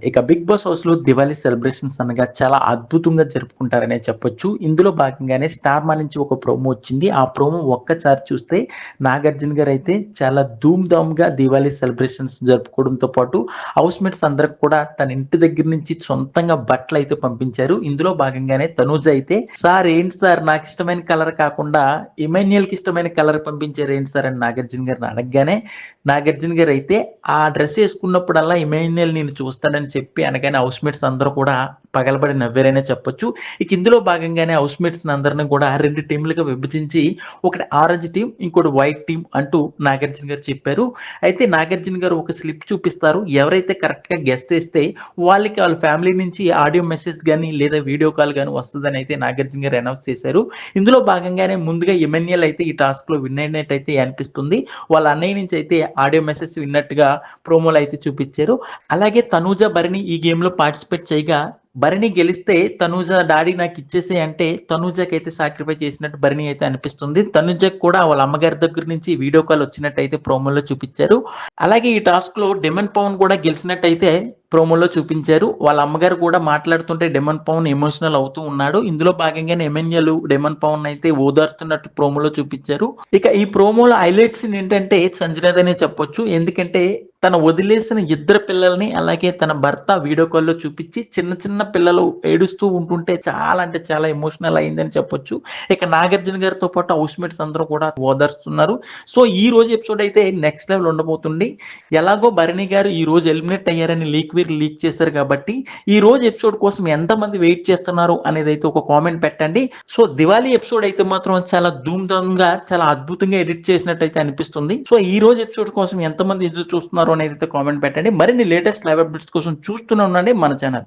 ఇక 'big boss' హౌస్‌లో Diwali celebrations అనగా చాలా అద్భుతంగా జరుపుకుంటారనే చెప్పొచ్చు. ఇందులో భాగంగానే 'స్టార్ మా' నుంచి ఒక ప్రోమో వచ్చింది. ఆ ప్రోమో ఒక్కసారి చూస్తే 'నాగార్జున' గారైతే చాలా ధూమ్ ధామ్‌గా దివాళీ సెలబ్రేషన్స్ జరుపుకోవడంతో పాటు హౌస్‌మేట్స్ అందరికి కూడా తన ఇంటి దగ్గర నుంచి సొంతంగా బట్టలైతే పంపించారు. ఇందులో భాగంగానే తనూజ అయితే "సార్ ఏంటి సార్ నాకిష్టమైన కలర్ కాకుండా ఇమాన్యుయల్‌కి ఇష్టమైన కలర్ పంపించారేంటి సార్" అని 'నాగార్జున' గారిని అడగగానే 'నాగార్జున' గారైతే ఆ డ్రెస్ ఏసుకున్నప్పుడల్లా ఇమాన్యుయల్ నిన్ను చూస్తాడని చెప్పి అనగానే హౌస్‌మేట్స్ అందరూ కూడా పగలబడి నవ్వారనే చెప్పొచ్చు. ఇక ఇందులో భాగంగానే హౌస్‌మేట్స్‌ని అందరిని కూడా 2 టీమ్‌లుగా విభజించి ఒకటి ఆరెంజ్ టీమ్, ఇంకోటి వైట్ టీమ్ అంటూ నాగార్జున గారు చెప్పారు. అయితే నాగార్జున గారు ఒక స్లిప్ చూపిస్తారు. ఎవరైతే కరెక్ట్‌గా గెస్ చేస్తే వాళ్ళకి వాళ్ళ ఫ్యామిలీ నుంచి ఆడియో మెసేజ్ గాని లేదా వీడియో కాల్ గాని వస్తదని అయితే నాగార్జున గారు అనౌన్స్ చేశారు. ఇందులో భాగంగానే ముందుగా ఇమాన్యుయల్ అయితే ఈ టాస్క్‌లో విన్ అయినట్టయితే అనిపిస్తుంది. వాళ్ళ అన్నయ్య నుంచి అయితే ఆడియో మెసేజ్ విన్నట్టుగా ప్రోమోలో అయితే చూపిచ్చారు. అలాగే తనూజ, భరణి ఈ గేమ్‌లో పార్టిసిపేట్ చేయగా భరణి గెలిస్తే తనూజ డాడీ నాకిచ్చేసేయి అంటే తనూజకైతే సాక్రిఫై చేసినట్టు భరణి అయితే అనిపిస్తుంది. తనూజకి కూడా వాళ్ళ అమ్మగారి దగ్గర నుంచి వీడియో కాల్ వచ్చినట్టయితే ప్రోమోలో చూపిచ్చారు. అలాగే ఈ టాస్క్‌లో డెమన్ పవన్ కూడా గెలిచినట్టయితే ప్రోమోలో చూపించారు. వాళ్ళ అమ్మగారు కూడా మాట్లాడుతుంటే డెమన్ పవన్ ఎమోషనల్ అవుతూ ఉన్నాడు. ఇందులో భాగంగానే ఎమాన్యుయల్ డెమన్ పవన్ అయితే ఓదార్స్తున్నట్టు ప్రోమోలో చూపిచ్చారు. ఇక ఈ ప్రోమోలో హైలైట్ సీన్ ఏంటంటే సంజనాదనే చెప్పొచ్చు. ఎందుకంటే తను వదిలేసిన ఇద్దరు పిల్లల్ని అలాగే తన భర్త వీడియో కాల్‌లో చూపిచ్చి చిన్న చిన్న పిల్లలు ఏడుస్తూ ఉంటుంటే చాలా అంటే చాలా ఎమోషనల్ అయిందని చెప్పొచ్చు. ఇక నాగార్జున గారితో పాటు హౌస్‌మేట్స్ అందరూ కూడా ఓదారుస్తున్నారు. సో, ఈ రోజు ఎపిసోడ్ అయితే నెక్స్ట్ లెవెల్ ఉండబోతుంది. ఎలాగో భరణి గారు ఈ రోజు ఎలిమినేట్ అయ్యారని లీక్ చేశారు కాబట్టి, ఈ రోజు ఎపిసోడ్ కోసం ఎంతమంది వెయిట్ చేస్తున్నారు అనేదైతే ఒక కామెంట్ పెట్టండి. సో, దివాళీ ఎపిసోడ్ అయితే మాత్రం చాలా ధూమ్ ధామ్‌గా చాలా అద్భుతంగా ఎడిట్ చేసినట్టయితే అనిపిస్తుంది. సో, ఈ రోజు ఎపిసోడ్ కోసం ఎంతమంది ఎదురు చూస్తున్నారు అనేదైతే కామెంట్ పెట్టండి. మరిన్ని లేటెస్ట్ లైవ్ అప్డేట్స్ కోసం చూస్తూనే ఉండండి మన ఛానల్.